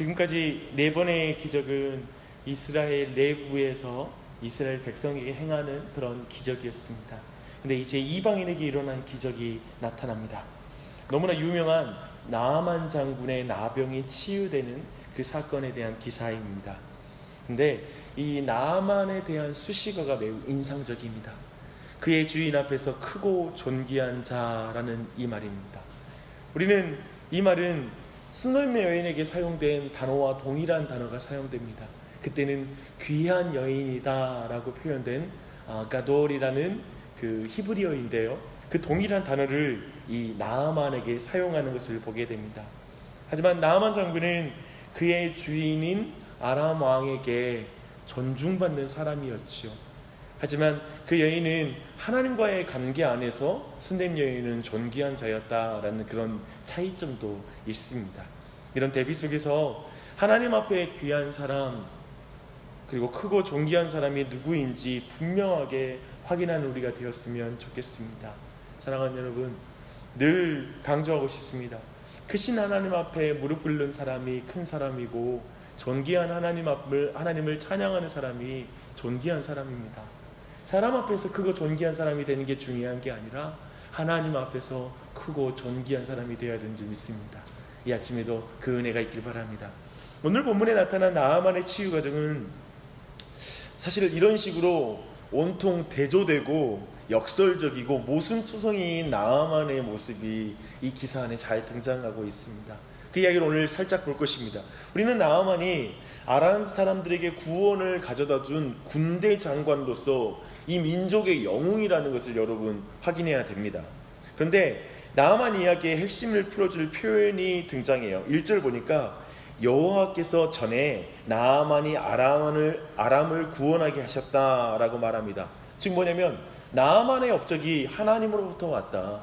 지금까지 4번의 기적은 이스라엘 내부에서 이스라엘 백성에게 행하는 그런 기적이었습니다. 근데 이제 이방인에게 일어난 기적이 나타납니다. 너무나 유명한 나아만 장군의 나병이 치유되는 그 사건에 대한 기사입니다. 근데 이 나아만에 대한 수식어가 매우 인상적입니다. 그의 주인 앞에서 크고 존귀한 자라는 이 말입니다. 우리는 이 말은 수놈의 여인에게 사용된 단어와 동일한 단어가 사용됩니다. 그때는 귀한 여인이다 라고 표현된 가돌이라는 그 히브리어인데요, 그 동일한 단어를 이 나아만에게 사용하는 것을 보게 됩니다. 하지만 나아만 장군은 그의 주인인 아람 왕에게 존중받는 사람이었지요. 하지만 그 여인은 하나님과의 관계 안에서 순냄 여인은 존귀한 자였다라는 그런 차이점도 있습니다. 이런 대비 속에서 하나님 앞에 귀한 사람, 그리고 크고 존귀한 사람이 누구인지 분명하게 확인하는 우리가 되었으면 좋겠습니다. 사랑하는 여러분, 늘 강조하고 싶습니다. 크신 하나님 앞에 무릎 꿇는 사람이 큰 사람이고, 존귀한 하나님을 찬양하는 사람이 존귀한 사람입니다. 사람 앞에서 크고 존귀한 사람이 되는 게 중요한 게 아니라 하나님 앞에서 크고 존귀한 사람이 되어야 되는 줄 믿습니다. 이 아침에도 그 은혜가 있길 바랍니다. 오늘 본문에 나타난 나아만의 치유 과정은 사실 이런 식으로 온통 대조되고 역설적이고 모순투성이인 나아만의 모습이 이 기사 안에 잘 등장하고 있습니다. 그 이야기를 오늘 살짝 볼 것입니다. 우리는 나아만이 아람 사람들에게 구원을 가져다 준 군대 장관으로서 이 민족의 영웅이라는 것을 여러분 확인해야 됩니다. 그런데 나아만 이야기의 핵심을 풀어줄 표현이 등장해요. 1절 보니까 여호와께서 전에 나아만이 아람을 구원하게 하셨다라고 말합니다. 즉 뭐냐면 나아만의 업적이 하나님으로부터 왔다.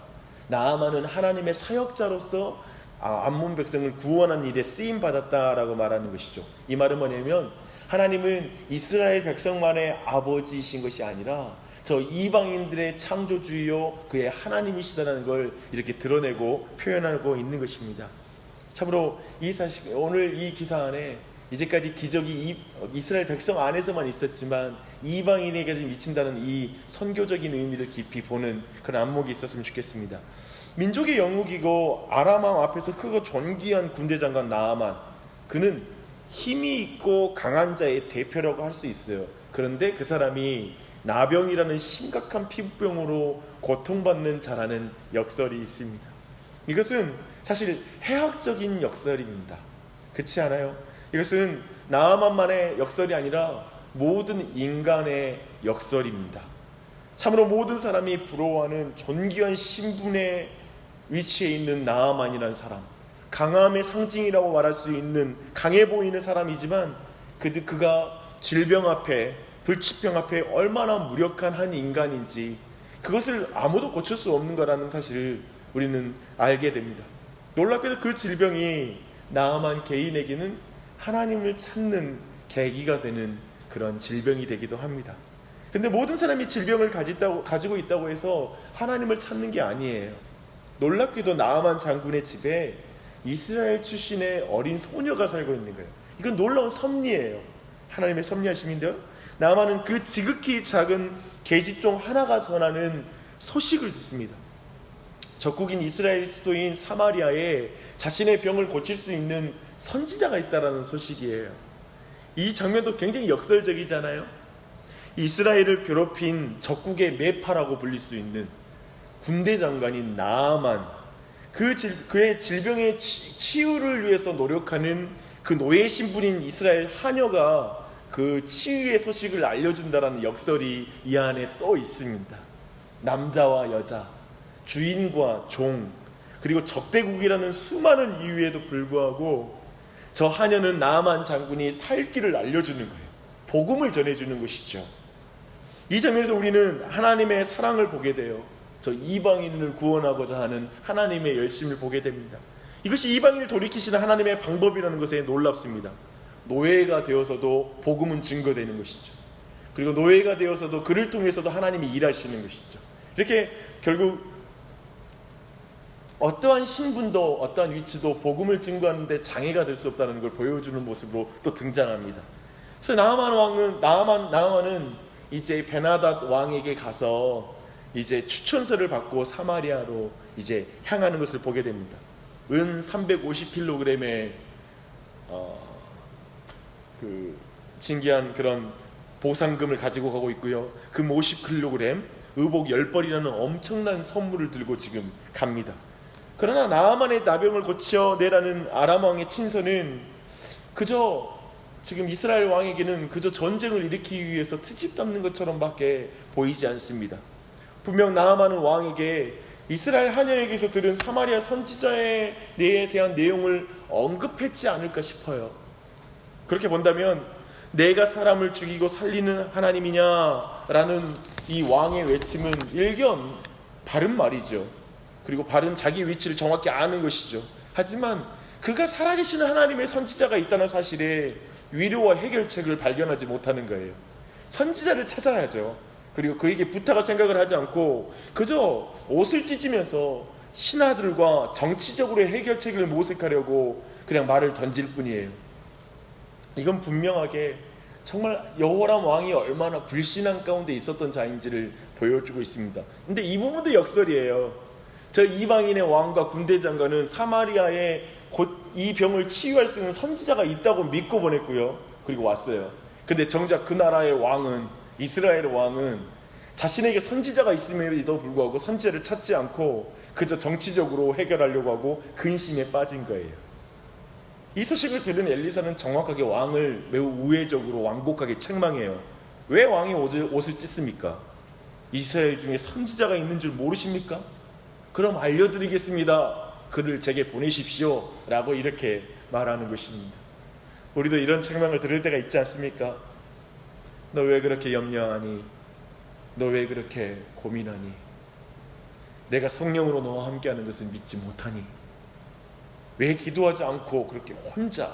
나아만은 하나님의 사역자로서 암몬 백성을 구원한 일에 쓰임 받았다라고 말하는 것이죠. 이 말은 뭐냐면 하나님은 이스라엘 백성만의 아버지이신 것이 아니라 저 이방인들의 창조주이요 그의 하나님이시다는 걸 이렇게 드러내고 표현하고 있는 것입니다. 참으로 이 사실 오늘 이 기사 안에 이제까지 기적이 이스라엘 백성 안에서만 있었지만 이방인에게 미친다는 이 선교적인 의미를 깊이 보는 그런 안목이 있었으면 좋겠습니다. 민족의 영웅이고 아람 왕 앞에서 크고 존귀한 군대 장관 나아만, 그는 힘이 있고 강한 자의 대표라고 할 수 있어요. 그런데 그 사람이 나병이라는 심각한 피부병으로 고통받는 자라는 역설이 있습니다. 이것은 사실 해학적인 역설입니다. 그렇지 않아요? 이것은 나아만만의 역설이 아니라 모든 인간의 역설입니다. 참으로 모든 사람이 부러워하는 존귀한 신분의 위치에 있는 나아만이라는 사람, 강함의 상징이라고 말할 수 있는 강해 보이는 사람이지만 그가 질병 앞에, 불치병 앞에 얼마나 무력한 한 인간인지, 그것을 아무도 고칠 수 없는 거라는 사실을 우리는 알게 됩니다. 놀랍게도 그 질병이 나아만 개인에게는 하나님을 찾는 계기가 되는 그런 질병이 되기도 합니다. 그런데 모든 사람이 질병을 가지고 있다고 해서 하나님을 찾는 게 아니에요. 놀랍게도 나아만 장군의 집에 이스라엘 출신의 어린 소녀가 살고 있는 거예요. 이건 놀라운 섭리예요. 하나님의 섭리하심인데요, 나아만은 그 지극히 작은 계집종 하나가 전하는 소식을 듣습니다. 적국인 이스라엘 수도인 사마리아에 자신의 병을 고칠 수 있는 선지자가 있다라는 소식이에요. 이 장면도 굉장히 역설적이잖아요. 이스라엘을 괴롭힌 적국의 매파라고 불릴 수 있는 군대 장관인 나아만, 그의 질병의 치유를 위해서 노력하는 그 노예 신분인 이스라엘 하녀가 그 치유의 소식을 알려준다라는 역설이 이 안에 또 있습니다. 남자와 여자, 주인과 종, 그리고 적대국이라는 수많은 이유에도 불구하고 저 하녀는 나아만 장군이 살 길을 알려주는 거예요. 복음을 전해주는 것이죠. 이 장면에서 우리는 하나님의 사랑을 보게 돼요. 저 이방인을 구원하고자 하는 하나님의 열심을 보게 됩니다. 이것이 이방인을 돌이키시는 하나님의 방법이라는 것에 놀랍습니다. 노예가 되어서도 복음은 증거되는 것이죠. 그리고 노예가 되어서도 그를 통해서도 하나님이 일하시는 것이죠. 이렇게 결국 어떠한 신분도 어떠한 위치도 복음을 증거하는데 장애가 될 수 없다는 걸 보여주는 모습으로 또 등장합니다. 그래서 나아만은 이제 베나닷 왕에게 가서 이제 추천서를 받고 사마리아로 이제 향하는 것을 보게 됩니다. 은 350kg의 그 신기한 그런 보상금을 가지고 가고 있고요. 금 50kg, 의복 10벌이라는 엄청난 선물을 들고 지금 갑니다. 그러나 나아만의 나병을 고쳐내라는 아람 왕의 친서는 그저 지금 이스라엘 왕에게는 그저 전쟁을 일으키기 위해서 트집 잡는 것처럼 밖에 보이지 않습니다. 분명 나아만은 왕에게 이스라엘 하녀에게서 들은 사마리아 선지자에 대한 내용을 언급했지 않을까 싶어요. 그렇게 본다면 내가 사람을 죽이고 살리는 하나님이냐라는 이 왕의 외침은 일견 바른 말이죠. 그리고 바른 자기 위치를 정확히 아는 것이죠. 하지만 그가 살아계시는 하나님의 선지자가 있다는 사실에 위로와 해결책을 발견하지 못하는 거예요. 선지자를 찾아야죠. 그리고 그에게 부탁할 생각을 하지 않고 그저 옷을 찢으면서 신하들과 정치적으로의 해결책을 모색하려고 그냥 말을 던질 뿐이에요. 이건 분명하게 정말 여호람 왕이 얼마나 불신앙 가운데 있었던 자인지를 보여주고 있습니다. 근데 이 부분도 역설이에요. 저 이방인의 왕과 군대 장관은 사마리아에 곧 이 병을 치유할 수 있는 선지자가 있다고 믿고 보냈고요. 그리고 왔어요. 근데 정작 그 나라의 왕은, 이스라엘의 왕은 자신에게 선지자가 있음에도 불구하고 선지자를 찾지 않고 그저 정치적으로 해결하려고 하고 근심에 빠진 거예요. 이 소식을 들은 엘리사는 정확하게 왕을 매우 우회적으로 완곡하게 책망해요. 왜 왕이 옷을 찢습니까? 이스라엘 중에 선지자가 있는 줄 모르십니까? 그럼 알려드리겠습니다. 그를 제게 보내십시오. 라고 이렇게 말하는 것입니다. 우리도 이런 책망을 들을 때가 있지 않습니까? 너 왜 그렇게 염려하니? 너 왜 그렇게 고민하니? 내가 성령으로 너와 함께하는 것을 믿지 못하니? 왜 기도하지 않고 그렇게 혼자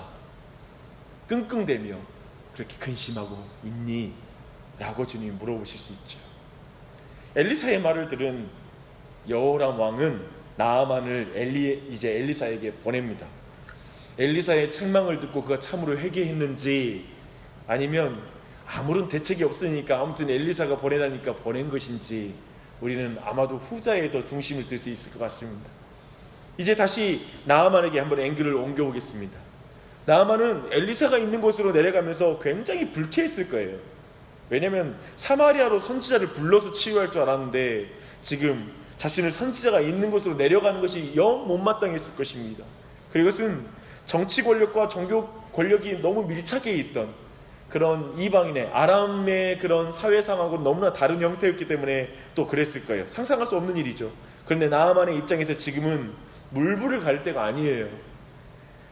끙끙대며 그렇게 근심하고 있니? 라고 주님이 물어보실 수 있죠. 엘리사의 말을 들은 여호람 왕은 나아만을 엘리사에게 보냅니다. 엘리사의 책망을 듣고 그가 참으로 회개했는지 아니면 아무런 대책이 없으니까 아무튼 엘리사가 보내라니까 보낸 것인지 우리는 아마도 후자에 더 중심을 둘 수 있을 것 같습니다. 이제 다시 나아만에게 한번 앵글을 옮겨보겠습니다. 나아만은 엘리사가 있는 곳으로 내려가면서 굉장히 불쾌했을 거예요. 왜냐하면 사마리아로 선지자를 불러서 치유할 줄 알았는데 지금 자신을 선지자가 있는 곳으로 내려가는 것이 영 못마땅했을 것입니다. 그리고 그것은 정치 권력과 종교 권력이 너무 밀착해 있던 그런 이방인의 아람의 그런 사회 상황하고 너무나 다른 형태였기 때문에 또 그랬을 거예요. 상상할 수 없는 일이죠. 그런데 나아만의 입장에서 지금은 물불을 갈 때가 아니에요.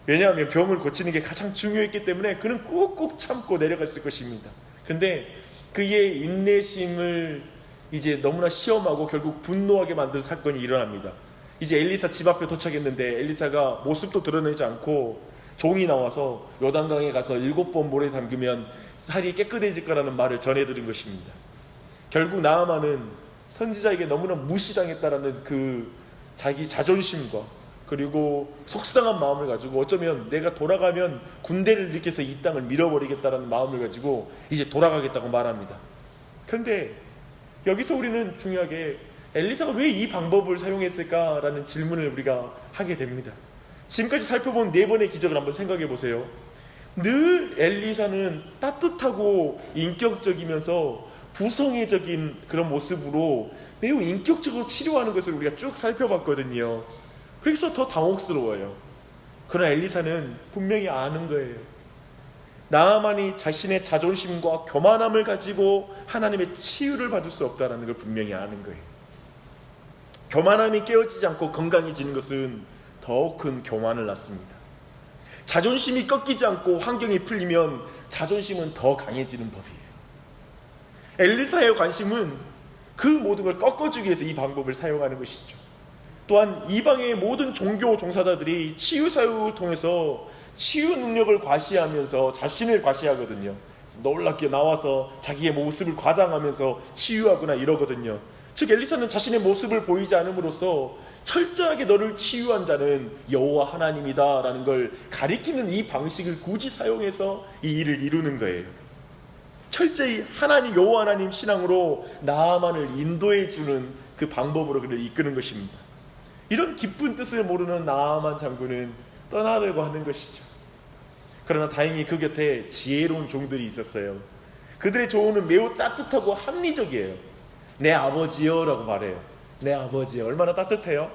왜냐하면 병을 고치는 게 가장 중요했기 때문에 그는 꾹꾹 참고 내려갔을 것입니다. 그런데 그의 인내심을 이제 너무나 시험하고 결국 분노하게 만든 사건이 일어납니다. 이제 엘리사 집 앞에 도착했는데 엘리사가 모습도 드러내지 않고 종이 나와서 요단강에 가서 7번 모래 담그면 살이 깨끗해질 거라는 말을 전해 들은 것입니다. 결국 나아만은 선지자에게 너무나 무시당했다라는 그 자기 자존심과 그리고 속상한 마음을 가지고 어쩌면 내가 돌아가면 군대를 일으켜서 이 땅을 밀어버리겠다라는 마음을 가지고 이제 돌아가겠다고 말합니다. 그런데 여기서 우리는 중요하게 엘리사가 왜 이 방법을 사용했을까라는 질문을 우리가 하게 됩니다. 지금까지 살펴본 4번의 기적을 한번 생각해 보세요. 늘 엘리사는 따뜻하고 인격적이면서 부성애적인 그런 모습으로 매우 인격적으로 치료하는 것을 우리가 쭉 살펴봤거든요. 그래서 더 당혹스러워요. 그러나 엘리사는 분명히 아는 거예요. 나아만이 자신의 자존심과 교만함을 가지고 하나님의 치유를 받을 수 없다는 걸 분명히 아는 거예요. 교만함이 깨어지지 않고 건강해지는 것은 더 큰 교만을 낳습니다. 자존심이 꺾이지 않고 환경이 풀리면 자존심은 더 강해지는 법이에요. 엘리사의 관심은 그 모든 걸 꺾어주기 위해서 이 방법을 사용하는 것이죠. 또한 이방의 모든 종교 종사자들이 치유 사역을 통해서 치유 능력을 과시하면서 자신을 과시하거든요. 놀랍게 나와서 자기의 모습을 과장하면서 치유하거나 이러거든요. 즉 엘리사는 자신의 모습을 보이지 않음으로써 철저하게 너를 치유한 자는 여호와 하나님이다 라는 걸 가리키는 이 방식을 굳이 사용해서 이 일을 이루는 거예요. 철저히 하나님, 여호와 하나님 신앙으로 나아만을 인도해 주는 그 방법으로 그를 이끄는 것입니다. 이런 깊은 뜻을 모르는 나아만 장군은 떠나려고 하는 것이죠. 그러나 다행히 그 곁에 지혜로운 종들이 있었어요. 그들의 조언은 매우 따뜻하고 합리적이에요. 내 아버지요 라고 말해요. 내 아버지요. 얼마나 따뜻해요.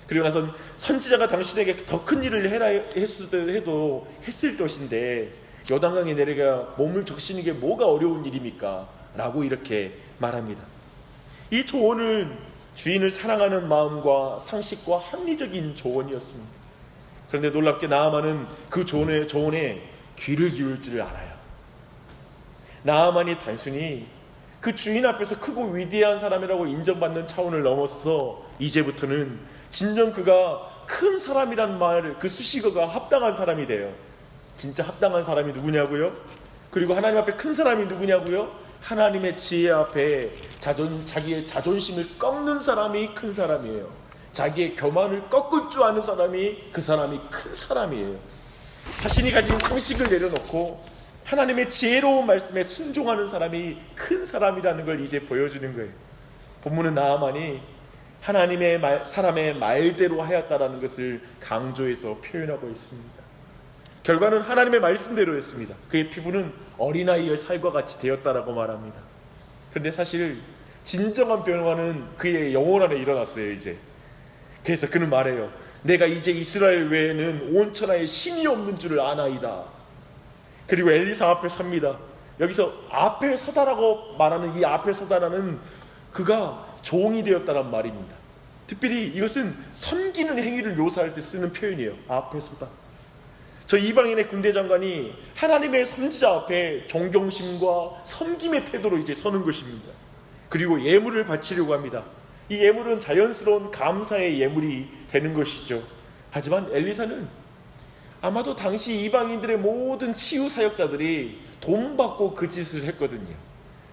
그리고 나선 선지자가 당신에게 더 큰 일을 해라 했을 것인데 요단강에 내려가 몸을 적시는 게 뭐가 어려운 일입니까? 라고 이렇게 말합니다. 이 조언은 주인을 사랑하는 마음과 상식과 합리적인 조언이었습니다. 그런데 놀랍게 나아만은 그 조언에 귀를 기울일 줄 알아요. 나아만이 단순히 그 주인 앞에서 크고 위대한 사람이라고 인정받는 차원을 넘어서 이제부터는 진정 그가 큰 사람이란 말, 그 수식어가 합당한 사람이 돼요. 진짜 합당한 사람이 누구냐고요? 그리고 하나님 앞에 큰 사람이 누구냐고요? 하나님의 지혜 앞에 자기의 자존심을 꺾는 사람이 큰 사람이에요. 자기의 교만을 꺾을 줄 아는 사람이 그 사람이 큰 사람이에요. 자신이 가진 상식을 내려놓고 하나님의 지혜로운 말씀에 순종하는 사람이 큰 사람이라는 걸 이제 보여주는 거예요. 본문은 나아만이 하나님의 사람의 말대로 하였다라는 것을 강조해서 표현하고 있습니다. 결과는 하나님의 말씀대로였습니다. 그의 피부는 어린아이의 살과 같이 되었다라고 말합니다. 그런데 사실 진정한 변화는 그의 영혼 안에 일어났어요. 이제 그래서 그는 말해요. 내가 이제 이스라엘 외에는 온 천하에 신이 없는 줄을 아나이다. 그리고 엘리사 앞에 섭니다. 여기서 앞에 서다라고 말하는 이 앞에 서다라는 그가 종이 되었다는 말입니다. 특별히 이것은 섬기는 행위를 묘사할 때 쓰는 표현이에요. 앞에 서다. 저 이방인의 군대 장관이 하나님의 선지자 앞에 존경심과 섬김의 태도로 이제 서는 것입니다. 그리고 예물을 바치려고 합니다. 이 예물은 자연스러운 감사의 예물이 되는 것이죠. 하지만 엘리사는 아마도 당시 이방인들의 모든 치유 사역자들이 돈 받고 그 짓을 했거든요.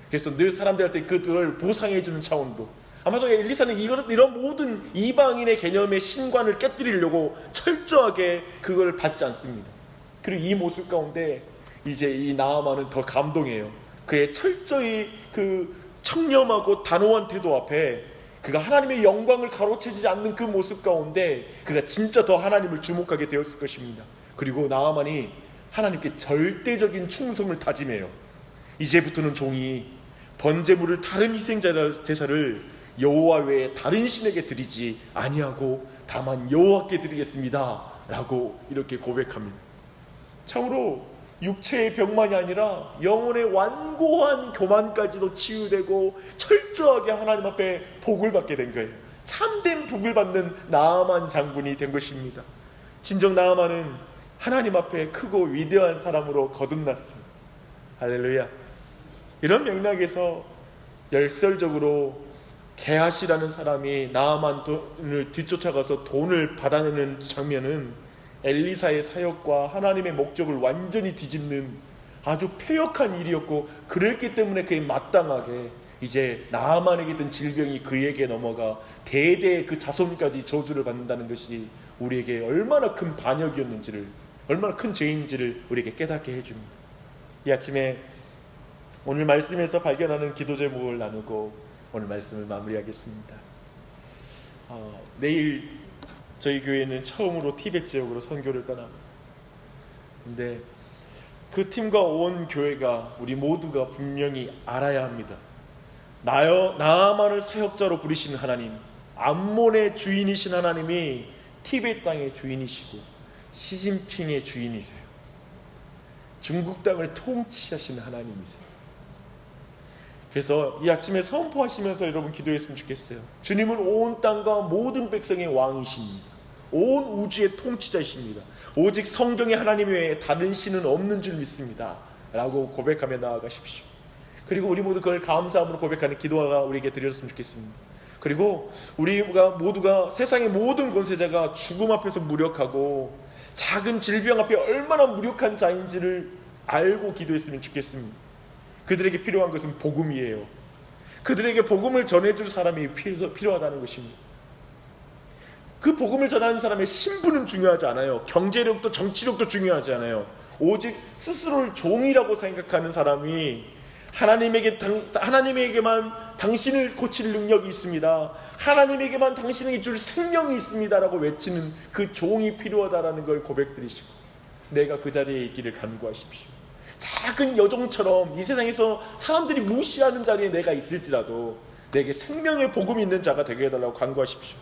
그래서 늘 사람들한테 그들을 보상해주는 차원도 아마도 엘리사는 이런 모든 이방인의 개념의 신관을 깨뜨리려고 철저하게 그걸 받지 않습니다. 그리고 이 모습 가운데 이제 이 나아만은 더 감동해요. 그의 철저히 그 청렴하고 단호한 태도 앞에 그가 하나님의 영광을 가로채지 않는 그 모습 가운데 그가 진짜 더 하나님을 주목하게 되었을 것입니다. 그리고 나아만이 하나님께 절대적인 충성을 다짐해요. 이제부터는 종이 번제물을 다른 희생자 제사를 여호와 외에 다른 신에게 드리지 아니하고 다만 여호와께 드리겠습니다 라고 이렇게 고백합니다. 참으로 육체의 병만이 아니라 영혼의 완고한 교만까지도 치유되고 철저하게 하나님 앞에 복을 받게 된 거예요. 참된 복을 받는 나아만 장군이 된 것입니다. 진정 나아만은 하나님 앞에 크고 위대한 사람으로 거듭났습니다. 할렐루야. 이런 맥락에서 역설적으로 게하시라는 사람이 나아만을 뒤쫓아가서 돈을 받아내는 장면은 엘리사의 사역과 하나님의 목적을 완전히 뒤집는 아주 패역한 일이었고, 그랬기 때문에 그에 마땅하게 이제 나아만에게 든 질병이 그에게 넘어가 대대의 그 자손까지 저주를 받는다는 것이 우리에게 얼마나 큰 반역이었는지를, 얼마나 큰 죄인지를 우리에게 깨닫게 해줍니다. 이 아침에 오늘 말씀에서 발견하는 기도 제목을 나누고 오늘 말씀을 마무리하겠습니다. 내일 저희 교회는 처음으로 티벳 지역으로 선교를 떠납니다. 근데 그 팀과 온 교회가, 우리 모두가 분명히 알아야 합니다. 나아만을 사역자로 부리시는 하나님, 암몬의 주인이신 하나님이 티벳 땅의 주인이시고 시진핑의 주인이세요. 중국 땅을 통치하시는 하나님이세요. 그래서 이 아침에 선포하시면서 여러분 기도했으면 좋겠어요. 주님은 온 땅과 모든 백성의 왕이십니다. 온 우주의 통치자이십니다. 오직 성경의 하나님 외에 다른 신은 없는 줄 믿습니다 라고 고백하며 나아가십시오. 그리고 우리 모두 그걸 감사함으로 고백하는 기도가 우리에게 드렸으면 좋겠습니다. 그리고 우리가 모두가 세상의 모든 권세자가 죽음 앞에서 무력하고 작은 질병 앞에 얼마나 무력한 자인지를 알고 기도했으면 좋겠습니다. 그들에게 필요한 것은 복음이에요. 그들에게 복음을 전해줄 사람이 필요하다는 것입니다. 그 복음을 전하는 사람의 신분은 중요하지 않아요. 경제력도 정치력도 중요하지 않아요. 오직 스스로를 종이라고 생각하는 사람이 하나님에게만 당신을 고칠 능력이 있습니다, 하나님에게만 당신에게 줄 생명이 있습니다라고 외치는 그 종이 필요하다라는 걸 고백드리시고, 내가 그 자리에 있기를 간구하십시오. 작은 여종처럼 이 세상에서 사람들이 무시하는 자리에 내가 있을지라도 내게 생명의 복음이 있는 자가 되게 해달라고 간구하십시오.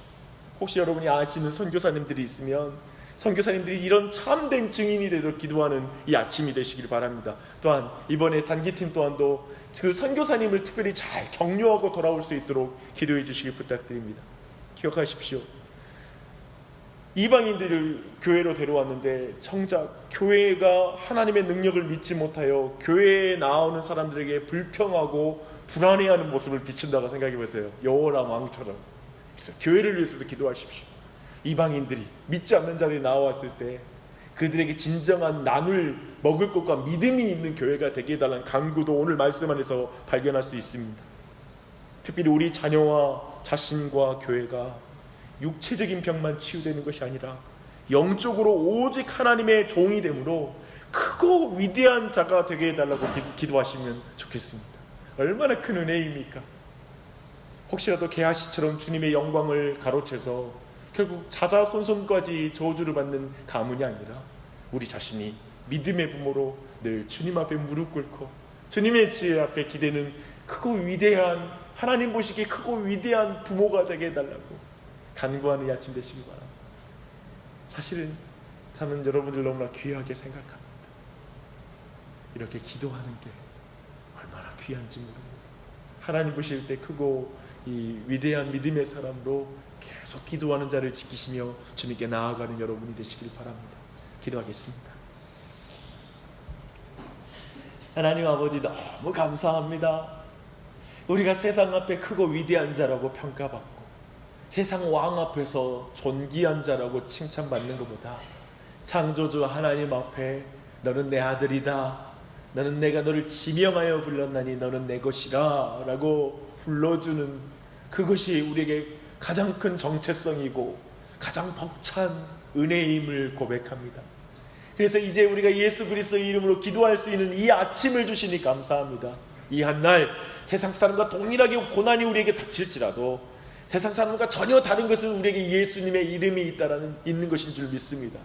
혹시 여러분이 아시는 선교사님들이 있으면 선교사님들이 이런 참된 증인이 되도록 기도하는 이 아침이 되시길 바랍니다. 또한 이번에 단기팀 또한도 그 선교사님을 특별히 잘 격려하고 돌아올 수 있도록 기도해 주시길 부탁드립니다. 기억하십시오. 이방인들을 교회로 데려왔는데 정작 교회가 하나님의 능력을 믿지 못하여 교회에 나오는 사람들에게 불평하고 불안해하는 모습을 비춘다고 생각해 보세요. 여호람 왕처럼. 그래서 교회를 위해서도 기도하십시오. 이방인들이 믿지 않는 자들이 나왔을 때 그들에게 진정한 나눌 먹을 것과 믿음이 있는 교회가 되게 해달라는 간구도 오늘 말씀 안에서 발견할 수 있습니다. 특별히 우리 자녀와 자신과 교회가 육체적인 병만 치유되는 것이 아니라 영적으로 오직 하나님의 종이 되므로 크고 위대한 자가 되게 해달라고 기도하시면 좋겠습니다. 얼마나 큰 은혜입니까? 혹시라도 게하시처럼 주님의 영광을 가로채서 결국 자자손손까지 저주를 받는 가문이 아니라 우리 자신이 믿음의 부모로 늘 주님 앞에 무릎 꿇고 주님의 지혜 앞에 기대는 크고 위대한, 하나님 보시기에 크고 위대한 부모가 되게 해달라고 간구하는 이 아침 되시기 바랍니다. 사실은 저는 여러분들 너무나 귀하게 생각합니다. 이렇게 기도하는 게 얼마나 귀한지 모릅니다. 하나님 보실 때 크고 이 위대한 믿음의 사람으로 계속 기도하는 자를 지키시며 주님께 나아가는 여러분이 되시길 바랍니다. 기도하겠습니다. 하나님 아버지, 너무 감사합니다. 우리가 세상 앞에 크고 위대한 자라고 평가받고 세상 왕 앞에서 존귀한 자라고 칭찬받는 것보다 창조주 하나님 앞에 너는 내 아들이다, 너는 내가 너를 지명하여 불렀나니 너는 내 것이라 라고 불러주는 그것이 우리에게 가장 큰 정체성이고 가장 벅찬 은혜임을 고백합니다. 그래서 이제 우리가 예수 그리스도의 이름으로 기도할 수 있는 이 아침을 주시니 감사합니다. 이 한날 세상 사람과 동일하게 고난이 우리에게 닥칠지라도 세상 사람과 전혀 다른 것은 우리에게 예수님의 이름이 있는 것인 줄 믿습니다.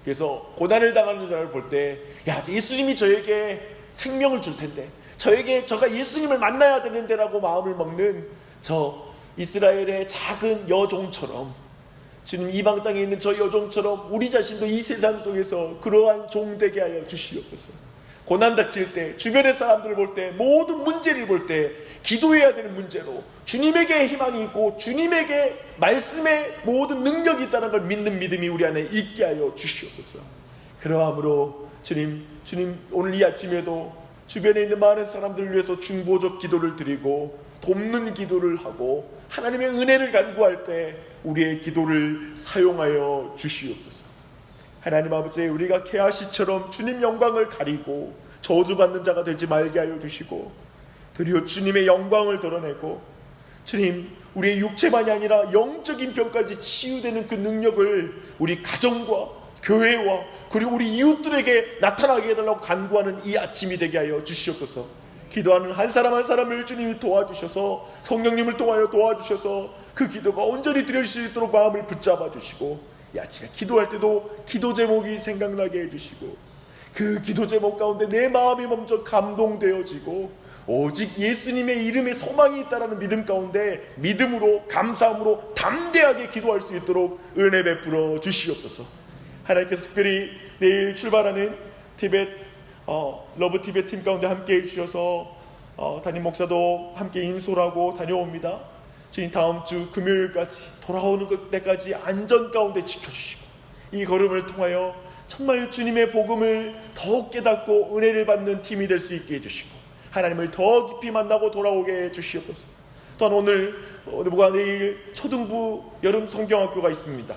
그래서 고난을 당하는 자를 볼 때, 야, 예수님이 저에게 생명을 줄 텐데, 저가 예수님을 만나야 되는데 라고 마음을 먹는 저 이스라엘의 작은 여종처럼, 주님 이방 땅에 있는 저 여종처럼 우리 자신도 이 세상 속에서 그러한 종 되게 하여 주시옵소서. 고난 닥칠 때, 주변의 사람들을 볼 때, 모든 문제를 볼 때 기도해야 되는 문제로 주님에게 희망이 있고 주님에게 말씀에 모든 능력이 있다는 걸 믿는 믿음이 우리 안에 있게 하여 주시옵소서. 그러함으로 주님 오늘 이 아침에도 주변에 있는 많은 사람들을 위해서 중보적 기도를 드리고 돕는 기도를 하고 하나님의 은혜를 간구할 때 우리의 기도를 사용하여 주시옵소서. 하나님 아버지, 우리가 게하시처럼 주님 영광을 가리고 저주받는 자가 되지 말게 하여 주시고, 도리어 주님의 영광을 드러내고 주님, 우리의 육체만이 아니라 영적인 병까지 치유되는 그 능력을 우리 가정과 교회와 그리고 우리 이웃들에게 나타나게 해달라고 간구하는 이 아침이 되게 하여 주시옵소서. 기도하는 한 사람 한 사람을 주님이 도와주셔서, 성령님을 통하여 도와주셔서 그 기도가 온전히 드려질 수 있도록 마음을 붙잡아 주시고, 이 아침에 기도할 때도 기도 제목이 생각나게 해주시고, 그 기도 제목 가운데 내 마음이 먼저 감동되어지고 오직 예수님의 이름에 소망이 있다는 믿음 가운데 믿음으로 감사함으로 담대하게 기도할 수 있도록 은혜 베풀어 주시옵소서. 하나님께서 특별히 내일 출발하는 티벳 러브 티벳 팀 가운데 함께 해주셔서 담임 목사도 함께 인솔하고 다녀옵니다. 주님, 다음 주 금요일까지 돌아오는 때까지 안전 가운데 지켜주시고 이 걸음을 통하여 정말 주님의 복음을 더욱 깨닫고 은혜를 받는 팀이 될 수 있게 해주시고 하나님을 더 깊이 만나고 돌아오게 해주시옵소서. 또한 오늘 내일 초등부 여름 성경학교가 있습니다.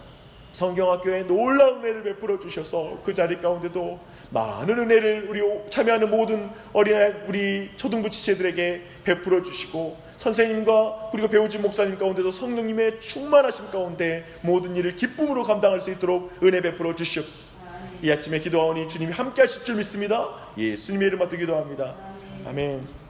성경학교에 놀라운 은혜를 베풀어 주셔서 그 자리 가운데도 많은 은혜를 우리 참여하는 모든 어린아이 우리 초등부 지체들에게 베풀어 주시고 선생님과 그리고 배우진 목사님 가운데도 성령님의 충만하심 가운데 모든 일을 기쁨으로 감당할 수 있도록 은혜 베풀어 주시옵소서. 이 아침에 기도하오니 주님이 함께 하실 줄 믿습니다. 예수님의 이름 받들어 기도합니다. 아멘.